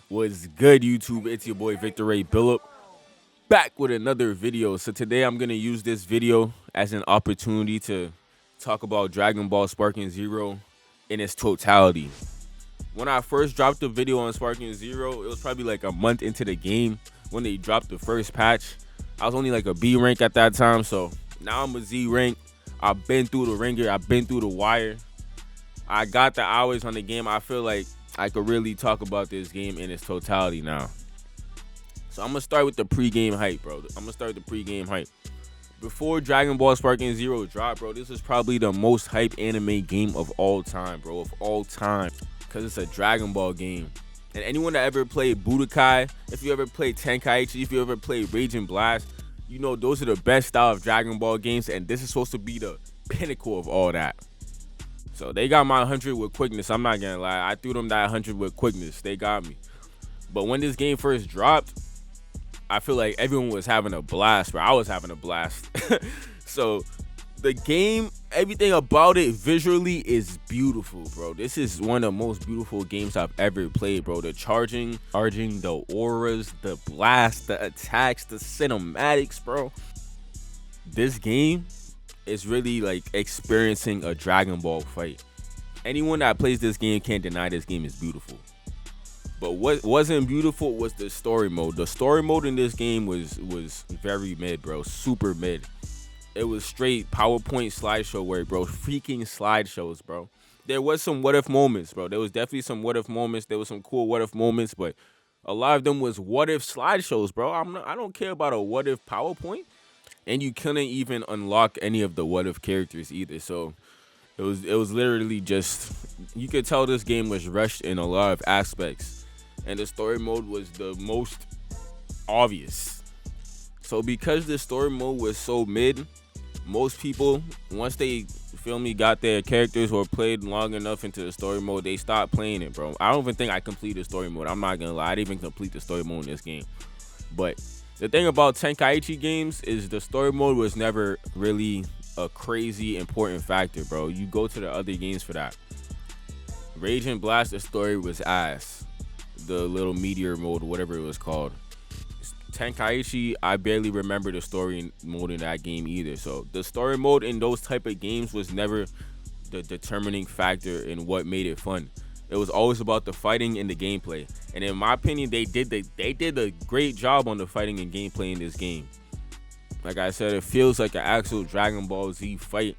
What's good, YouTube? It's your boy Victor Ray Billup back with another video. So today I'm gonna use this video as an opportunity to talk about Dragon Ball Sparking Zero in its totality. When I first dropped the video on Sparking Zero, it was probably like a month into the game when they dropped the first patch. I was only like a B rank at that time, so now I'm a Z rank. I've been through the ringer, I've been through the wire. I got the hours on the game. I feel like I could really talk about this game in its totality now. So I'm gonna start with the pre-game hype, bro. Before Dragon Ball Sparking Zero dropped, bro, this was probably the most hype anime game of all time, bro. Of all time. Because it's a Dragon Ball game. And anyone that ever played Budokai, if you ever played Tenkaichi, if you ever played Rage and Blast, you know those are the best style of Dragon Ball games. And this is supposed to be the pinnacle of all that. So they got my 100 with quickness. I'm not gonna lie. I threw them that 100 with quickness. They got me. But when this game first dropped, I feel like everyone was having a blast, bro. I was having a blast. So the game, everything about it visually is beautiful, bro. This is one of the most beautiful games I've ever played, bro. The charging, the auras, the blast, the attacks, the cinematics, bro. This game is really like experiencing a Dragon Ball fight. Anyone that plays this game can't deny this game is beautiful. But what wasn't beautiful was the story mode. The story mode in this game was very mid, bro. Super mid. It was straight PowerPoint slideshow work, bro. Freaking slideshows, bro. There was some what if moments, bro. There was definitely some what if moments. There was some cool what if moments, but a lot of them was what if slideshows, bro. I don't care about a what if PowerPoint. And you couldn't even unlock any of the what if characters either. So it was literally just, you could tell this game was rushed in a lot of aspects. And the story mode was the most obvious. So because the story mode was so mid, most people, once they got their characters or played long enough into the story mode, they stopped playing it, bro. I don't even think I completed story mode. I'm not gonna lie, I didn't even complete the story mode in this game. But the thing about Tenkaichi games is the story mode was never really a crazy important factor, bro. You go to the other games for that. Rage and Blast, the story was ass. The little meteor mode, whatever it was called. Tenkaichi, I barely remember the story mode in that game either. So the story mode in those type of games was never the determining factor in what made it fun. It was always about the fighting and the gameplay. And in my opinion, they did a great job on the fighting and gameplay in this game. Like I said, it feels like an actual Dragon Ball Z fight.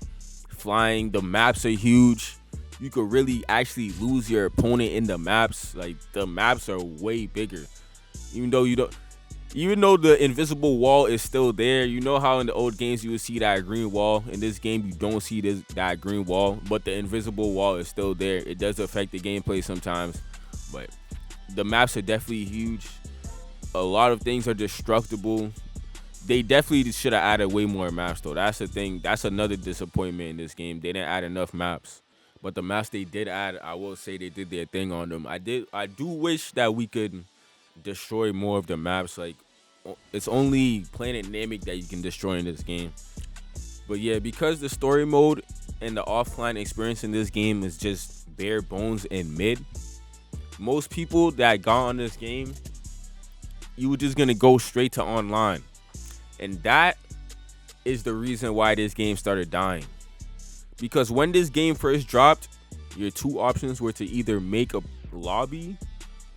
Flying, the maps are huge. You could really actually lose your opponent in the maps. Like, the maps are way bigger. Even though the invisible wall is still there. You know how in the old games you would see that green wall. In this game, you don't see that green wall, but the invisible wall is still there. It does affect the gameplay sometimes, but the maps are definitely huge. A lot of things are destructible. They definitely should have added way more maps, though. That's the thing. That's another disappointment in this game. They didn't add enough maps. But the maps they did add, I will say they did their thing on them. I do wish that we could destroy more of the maps. Like, it's only Planet Namek that you can destroy in this game. But yeah, because the story mode and the offline experience in this game is just bare bones and mid, most people that got on this game, you were just gonna go straight to online. And that is the reason why this game started dying. Because when this game first dropped, your two options were to either make a lobby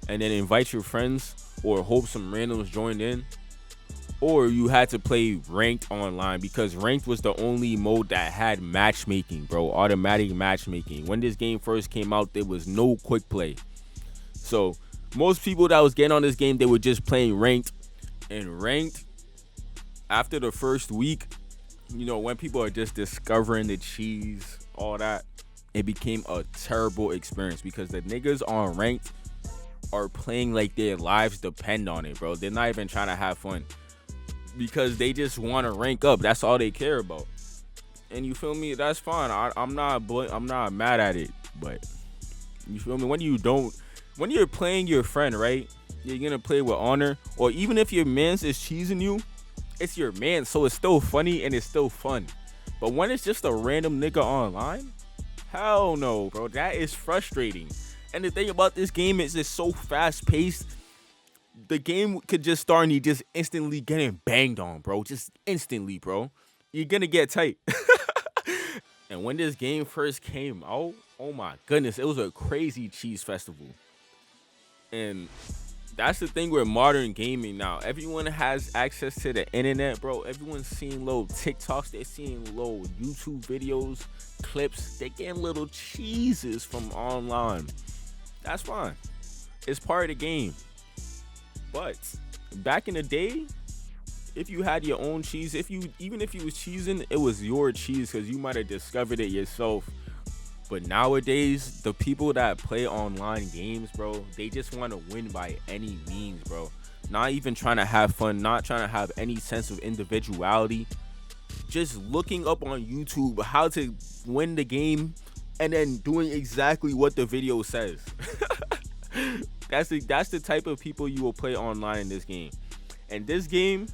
and then invite your friends or hope some randoms joined in, or you had to play ranked online, because ranked was the only mode that had matchmaking, bro. Automatic matchmaking. When this game first came out, there was no quick play. So most people that was getting on this game, they were just playing ranked. And ranked, after the first week, you know, when people are just discovering the cheese, all that, it became a terrible experience, because the niggas on ranked are playing like their lives depend on it, bro. They're not even trying to have fun, because they just want to rank up. That's all they care about. And you feel me? That's fine. I'm not mad at it, but you feel me? When you're playing your friend, right? You're gonna play with honor, or even if your man's is cheesing you, it's your man, so it's still funny and it's still fun. But when it's just a random nigga online, hell no, bro. That is frustrating. And the thing about this game is it's so fast paced. The game could just start and you just instantly getting banged on, bro. Just instantly, bro. You're gonna get tight. And when this game first came out, oh my goodness, it was a crazy cheese festival. And that's the thing with modern gaming now. Everyone has access to the internet, bro. Everyone's seeing little TikToks. They're seeing little YouTube videos, clips. They're getting little cheeses from online. That's fine. It's part of the game. But back in the day, if you had your own cheese, even if you was cheesing, it was your cheese because you might have discovered it yourself. But nowadays, the people that play online games, bro, they just want to win by any means, bro. Not even trying to have fun, not trying to have any sense of individuality. Just looking up on YouTube how to win the game and then doing exactly what the video says. That's the type of people you will play online in this game. And this game,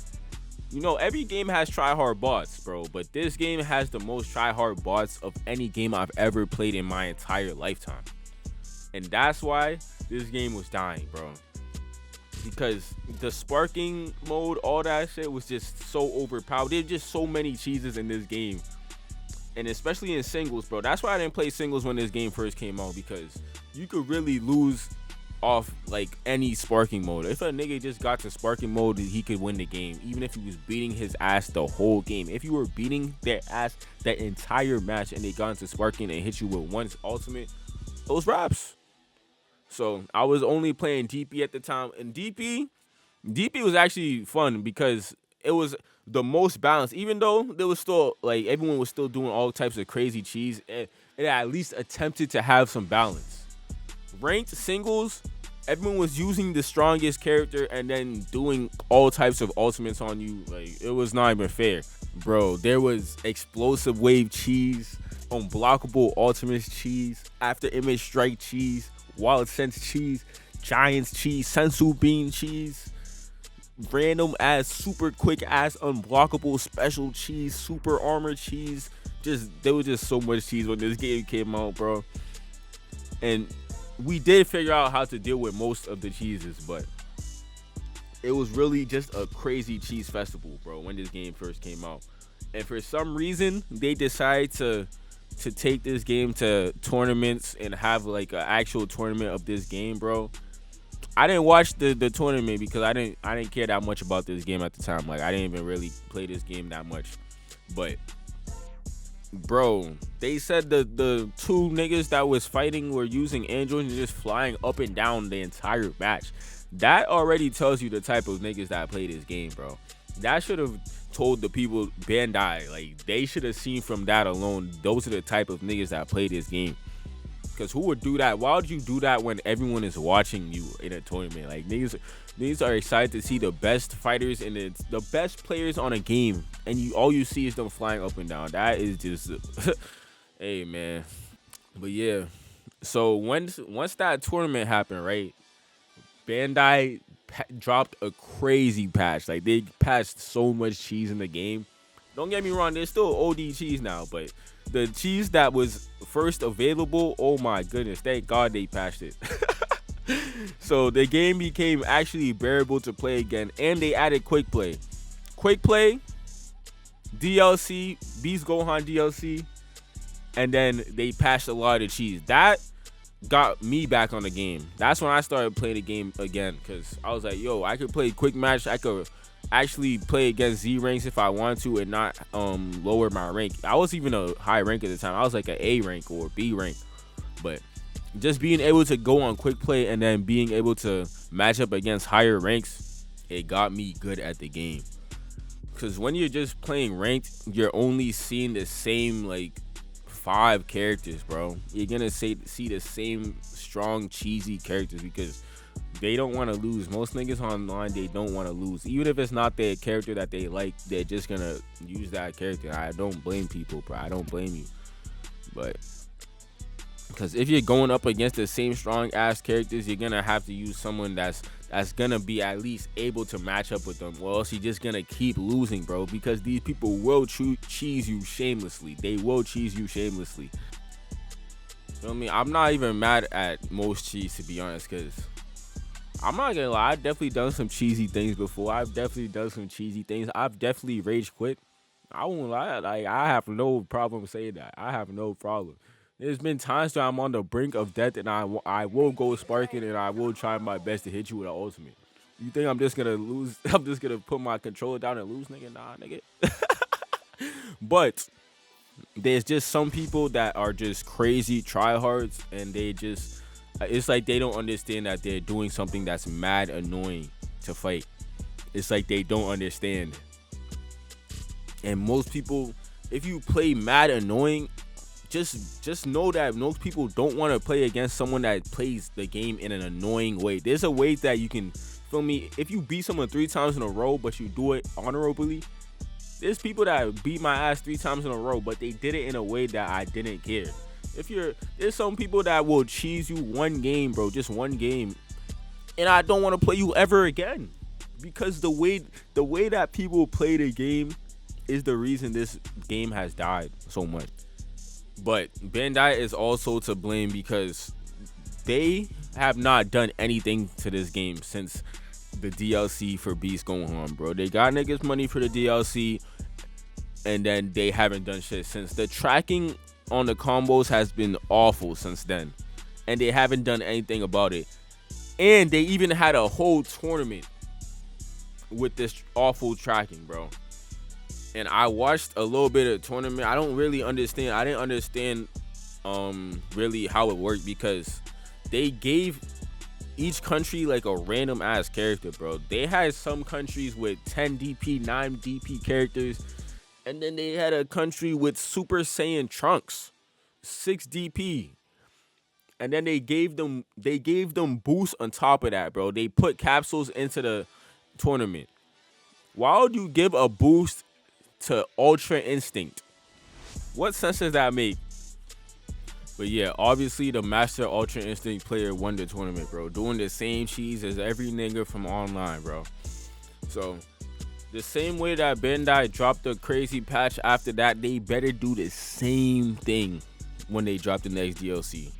you know, every game has try-hard bots, bro, but this game has the most try-hard bots of any game I've ever played in my entire lifetime. And that's why this game was dying, bro. Because the sparking mode, all that shit was just so overpowered. There's just so many cheeses in this game. And especially in singles, bro. That's why I didn't play singles when this game first came out, because you could really lose off like any sparking mode. If a nigga just got to sparking mode, he could win the game, even if he was beating his ass the whole game. If you were beating their ass that entire match and they got into sparking and hit you with one ultimate, those raps. So I was only playing DP at the time, and DP was actually fun because it was the most balanced. Even though there was still like everyone was still doing all types of crazy cheese, it at least attempted to have some balance. Ranked singles, everyone was using the strongest character and then doing all types of ultimates on you. Like, it was not even fair, bro. There was explosive wave cheese, unblockable ultimates cheese, after image strike cheese, wild sense cheese, giants cheese, sensu bean cheese, random ass super quick ass unblockable special cheese, super armor cheese. There was just so much cheese when this game came out, bro. And we did figure out how to deal with most of the cheeses, but it was really just a crazy cheese festival, bro, when this game first came out. And for some reason, they decided to take this game to tournaments and have like an actual tournament of this game, bro. I didn't watch the tournament because I didn't care that much about this game at the time. Like, I didn't even really play this game that much. But bro, they said the two niggas that was fighting were using androids and just flying up and down the entire match. That already tells you the type of niggas that play this game, bro. That should have told the people, Bandai, like, they should have seen from that alone, those are the type of niggas that play this game. Because who would do that? Why would you do that when everyone is watching you in a tournament? Like, niggas are excited to see the best fighters and the best players on a game, and all you see is them flying up and down. That is just hey, man. But yeah, so once that tournament happened, right, Bandai dropped a crazy patch. Like, they patched so much cheese in the game. Don't get me wrong, there's still OD cheese now, but the cheese that was first available, oh my goodness, thank God they patched it. So the game became actually bearable to play again, and they added quick play. Quick play, DLC, Beast Gohan DLC, and then they patched a lot of cheese. That got me back on the game. That's when I started playing the game again, because I was like, yo, I could play quick match. I could actually play against Z ranks if I want to and not lower my rank. I was even a high rank at the time. I was like an A rank or B rank, but just being able to go on quick play and then being able to match up against higher ranks, it got me good at the game. Because when you're just playing ranked, you're only seeing the same like 5 characters, bro. You're gonna see the same strong cheesy characters because they don't want to lose. Most niggas online, they don't want to lose. Even if it's not their character that they like, they're just gonna use that character. I don't blame people, bro. I don't blame you. But because if you're going up against the same strong ass characters, you're gonna have to use someone that's gonna be at least able to match up with them, or else you're just gonna keep losing, bro. Because these people will cheese you shamelessly. They will cheese you shamelessly. Feel me? I'm not even mad at most cheese, to be honest, because I'm not gonna lie, I've definitely done some cheesy things before. I've definitely done some cheesy things. I've definitely rage quit. I won't lie, like I have no problem saying that. I have no problem. There's been times where I'm on the brink of death and I will go sparking and I will try my best to hit you with an ultimate. You think I'm just gonna lose? I'm just gonna put my controller down and lose, nigga? Nah, nigga. But there's just some people that are just crazy tryhards and they just it's like they don't understand that they're doing something that's mad annoying to fight. It's like they don't understand. And most people, if you play mad annoying, just know that most people don't want to play against someone that plays the game in an annoying way. There's a way that you can, feel me, if you beat someone 3 times in a row but you do it honorably. There's people that beat my ass 3 times in a row, but they did it in a way that I didn't care. There's some people that will cheese you one game, bro, just one game, and I don't want to play you ever again, because the way that people play the game is the reason this game has died so much. But Bandai is also to blame because they have not done anything to this game since the DLC for Beast Gohan, bro. They got niggas money for the DLC, and then they haven't done shit since. The tracking on the combos has been awful since then, and they haven't done anything about it. And they even had a whole tournament with this awful tracking, bro. And I watched a little bit of the tournament. I don't really understand. I didn't understand really how it worked, because they gave each country like a random ass character, bro. They had some countries with 10 DP, 9 DP characters, and then they had a country with Super Saiyan Trunks, 6 DP. And then they gave them boosts on top of that, bro. They put capsules into the tournament. Why would you give a boost to Ultra Instinct? What sense does that make? But yeah, obviously the Master Ultra Instinct player won the tournament, bro. Doing the same cheese as every nigga from online, bro. So, the same way that Bandai dropped the crazy patch after that, they better do the same thing when they drop the next DLC.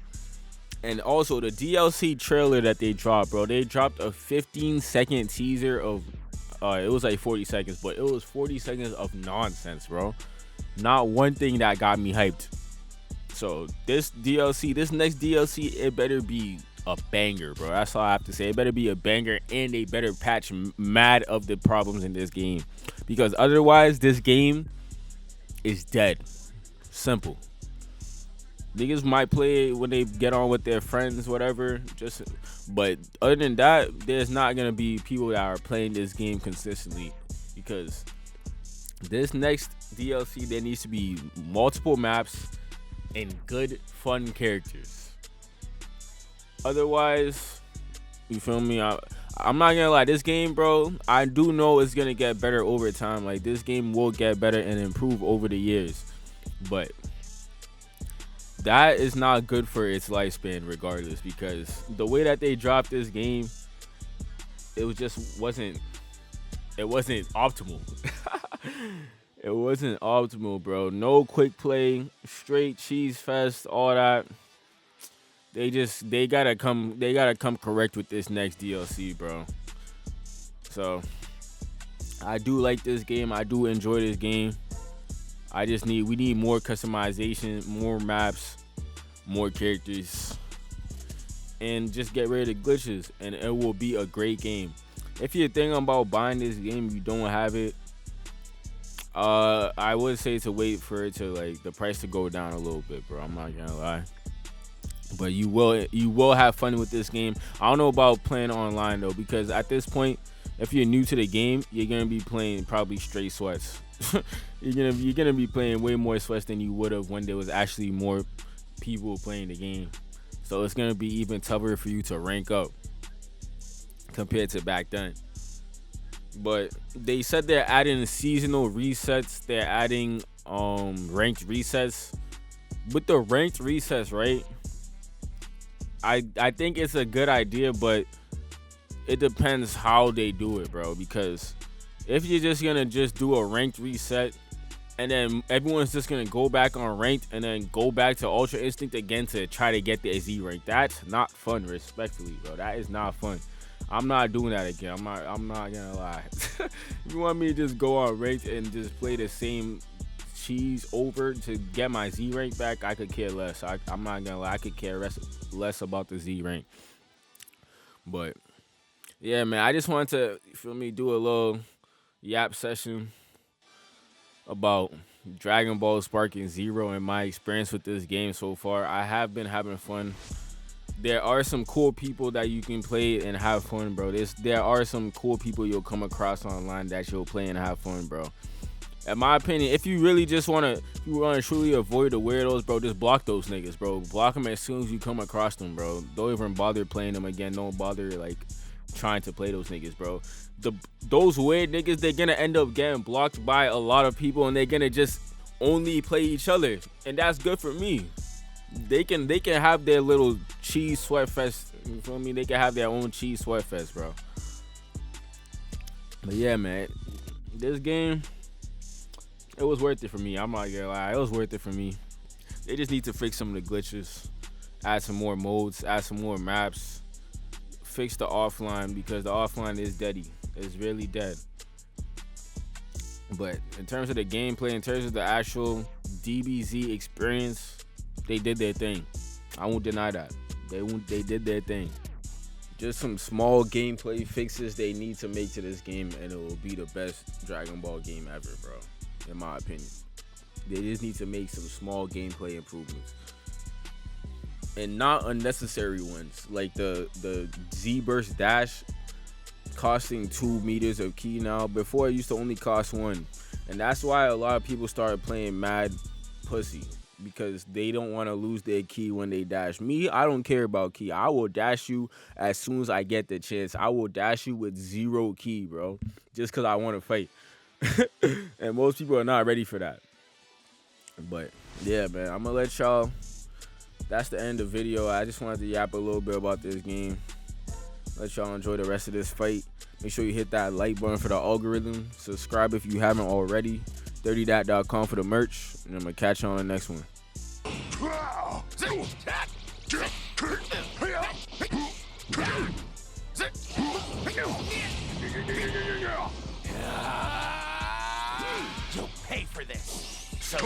And also, the DLC trailer that they dropped, bro, they dropped a 15-second teaser of, it was like 40 seconds, but it was 40 seconds of nonsense, bro. Not one thing that got me hyped. So this next DLC, it better be a banger, bro. That's all I have to say. It better be a banger, and they better patch mad of the problems in this game, because otherwise this game is dead. Simple. Niggas might play it when they get on with their friends, whatever. But other than that, there's not gonna be people that are playing this game consistently, because this next DLC, there needs to be multiple maps and good fun characters. Otherwise, you feel me? I'm not gonna lie, this game, bro, I do know it's gonna get better over time. Like, this game will get better and improve over the years, but that is not good for its lifespan regardless, because the way that they dropped this game, it wasn't optimal. It wasn't optimal, bro. No quick play, straight cheese fest, all that. They gotta come correct with this next DLC, bro. So I do like this game. I do enjoy this game. We need more customization, more maps, more characters, and just get rid of the glitches, and it will be a great game. If you're thinking about buying this game, you don't have it, I would say to wait for it to, like, the price to go down a little bit, bro. I'm not gonna lie. But you will have fun with this game. I don't know about playing online though, because at this point, if you're new to the game, you're gonna be playing probably straight sweats. you're gonna be playing way more sweats than you would have when there was actually more people playing the game. So it's gonna be even tougher for you to rank up compared to back then. But they said they're adding seasonal resets. They're adding ranked resets. With the ranked resets, right? I think it's a good idea, but it depends how they do it, bro. Because if you're just gonna do a ranked reset and then everyone's just gonna go back on ranked and then go back to Ultra Instinct again to try to get the Z rank. That's not fun, respectfully, bro. That is not fun. I'm not doing that again. I'm not gonna lie. If you want me to just go on ranked and just play the same cheese over to get my Z rank back, I could care less. I'm not gonna lie. I could care less about the Z rank. But yeah, man, I just wanted to, you feel me, do a little yap session about Dragon Ball Sparking Zero and my experience with this game so far. I have been having fun. There are some cool people that you can play and have fun, bro. There are some cool people you'll come across online that you'll play and have fun, bro. In my opinion, if you really just want to truly avoid the weirdos, bro, just block those niggas, bro. Block them as soon as you come across them, bro. Don't even bother playing them again. Don't bother, like, trying to play those niggas, bro. Those weird niggas, they're gonna end up getting blocked by a lot of people, and they're gonna just only play each other, and that's good for me. They can have their little cheese sweat fest. You feel me? They can have their own cheese sweat fest, bro. But yeah, man, this game, it was worth it for me. I'm not gonna lie, it was worth it for me. They just need to fix some of the glitches, add some more modes, add some more maps, fix the offline, because the offline is deady. It's really dead. But in terms of the gameplay, in terms of the actual DBZ experience, they did their thing. I won't deny that. They did their thing. Just some small gameplay fixes they need to make to this game, and it will be the best Dragon Ball game ever, bro. In my opinion. They just need to make some small gameplay improvements. And not unnecessary ones. Like the Z-Burst Dash costing 2 meters of key now. Before, it used to only cost 1. And that's why a lot of people started playing mad pussy, because they don't want to lose their key when they dash. Me, I don't care about key. I will dash you as soon as I get the chance. I will dash you with 0 key, bro, just because I want to fight. And most people are not ready for that. But yeah, man, I'm gonna let y'all, that's the end of the video. I just wanted to yap a little bit about this game. Let y'all enjoy the rest of this fight. Make sure you hit that like button for the algorithm. Subscribe if you haven't already. 30dat.com for the merch. And I'm going to catch you on the next one. You'll pay for this. So I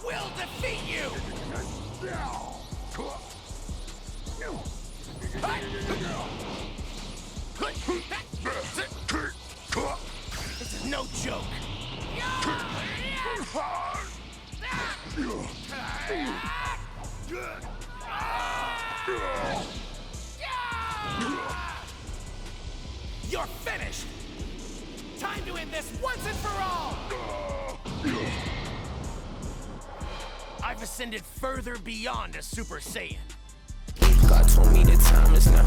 will defeat you. This is no joke. You're finished. Time to end this once and for all. I've ascended further beyond a Super Saiyan. God told me the time is now.